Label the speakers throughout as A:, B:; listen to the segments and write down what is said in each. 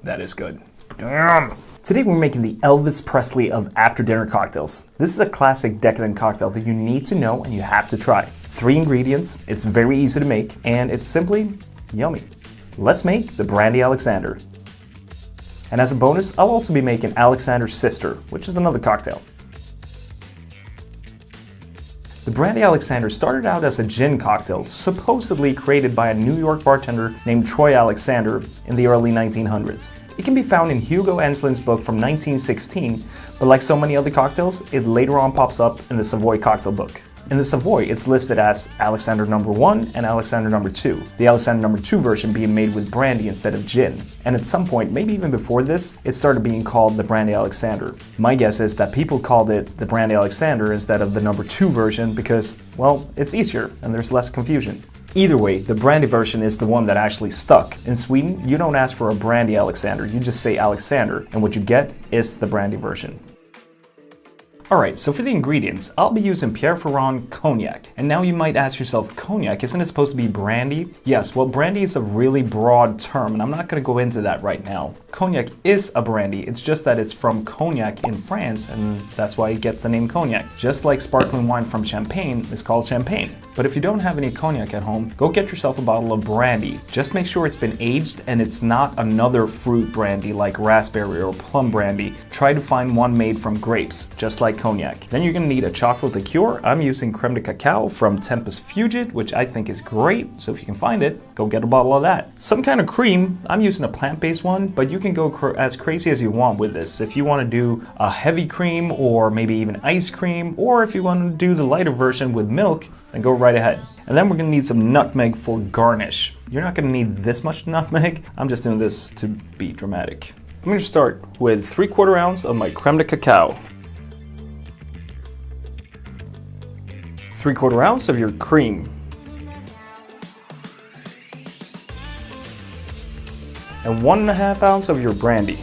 A: that is good. Damn. Today we're making the Elvis Presley of after dinner cocktails. This is a classic decadent cocktail that you need to know and you have to try. 3 ingredients, it's very easy to make, and it's simply yummy. Let's make the Brandy Alexander. And as a bonus, I'll also be making Alexander's Sister, which is another cocktail. The Brandy Alexander started out as a gin cocktail, supposedly created by a New York bartender named Troy Alexander in the early 1900s. It can be found in Hugo Enslin's book from 1916, but like so many other cocktails, it later on pops up in the Savoy cocktail book. In the Savoy, it's listed as Alexander No. 1 and Alexander No. 2, the Alexander No. 2 version being made with brandy instead of gin. And at some point, maybe even before this, it started being called the Brandy Alexander. My guess is that people called it the Brandy Alexander instead of the No. 2 version because, well, it's easier and there's less confusion. Either way, the brandy version is the one that actually stuck. In Sweden, you don't ask for a Brandy Alexander, you just say Alexander, and what you get is the brandy version. Alright, so for the ingredients, I'll be using Pierre Ferrand Cognac. And now you might ask yourself, Cognac, isn't it supposed to be brandy? Yes, well, brandy is a really broad term, and I'm not going to go into that right now. Cognac is a brandy, it's just that it's from Cognac in France, and that's why it gets the name Cognac. Just like sparkling wine from Champagne is called Champagne. But if you don't have any Cognac at home, go get yourself a bottle of brandy. Just make sure it's been aged and it's not another fruit brandy like raspberry or plum brandy. Try to find one made from grapes, just like Cognac. Then you're going to need a chocolate liqueur. I'm using Creme de Cacao from Tempus Fugit, which I think is great, so if you can find it, go get a bottle of that. Some kind of cream. I'm using a plant-based one, but you can go as crazy as you want with this. If you want to do a heavy cream or maybe even ice cream, or if you want to do the lighter version with milk, then go right ahead. And then we're going to need some nutmeg for garnish. You're not going to need this much nutmeg. I'm just doing this to be dramatic. I'm going to start with 3/4 ounce of my Creme de Cacao. 3/4 ounce of your cream. And 1.5 ounce of your brandy.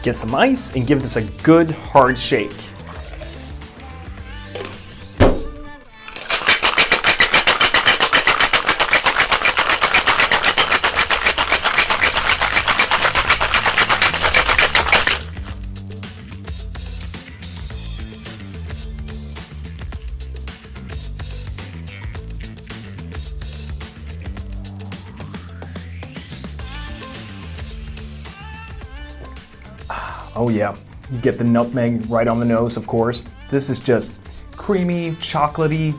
A: Get some ice and give this a good hard shake. Oh yeah, you get the nutmeg right on the nose, of course. This is just creamy, chocolatey,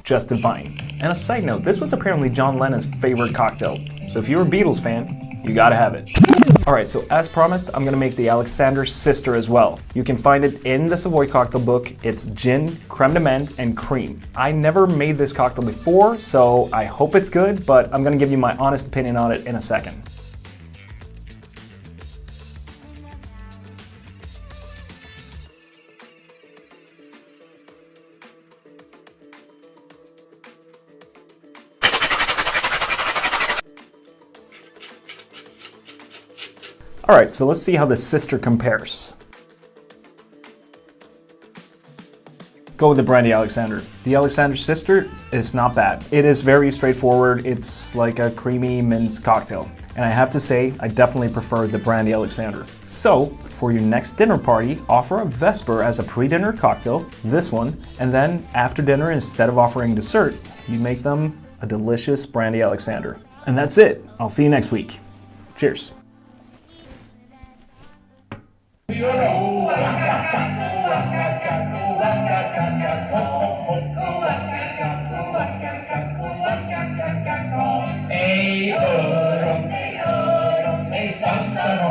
A: just divine. And a side note, this was apparently John Lennon's favorite cocktail. So if you're a Beatles fan, you gotta have it. Alright, so as promised, I'm gonna make the Alexander's Sister as well. You can find it in the Savoy cocktail book. It's gin, creme de menthe, and cream. I never made this cocktail before, so I hope it's good, but I'm gonna give you my honest opinion on it in a second. Alright, so let's see how the Sister compares. Go with the Brandy Alexander. The Alexander's Sister is not bad. It is very straightforward. It's like a creamy mint cocktail. And I have to say, I definitely prefer the Brandy Alexander. So, for your next dinner party, offer a Vesper as a pre-dinner cocktail, this one, and then after dinner, instead of offering dessert, you make them a delicious Brandy Alexander. And that's it. I'll see you next week. Cheers.
B: Ej öron, ej svansar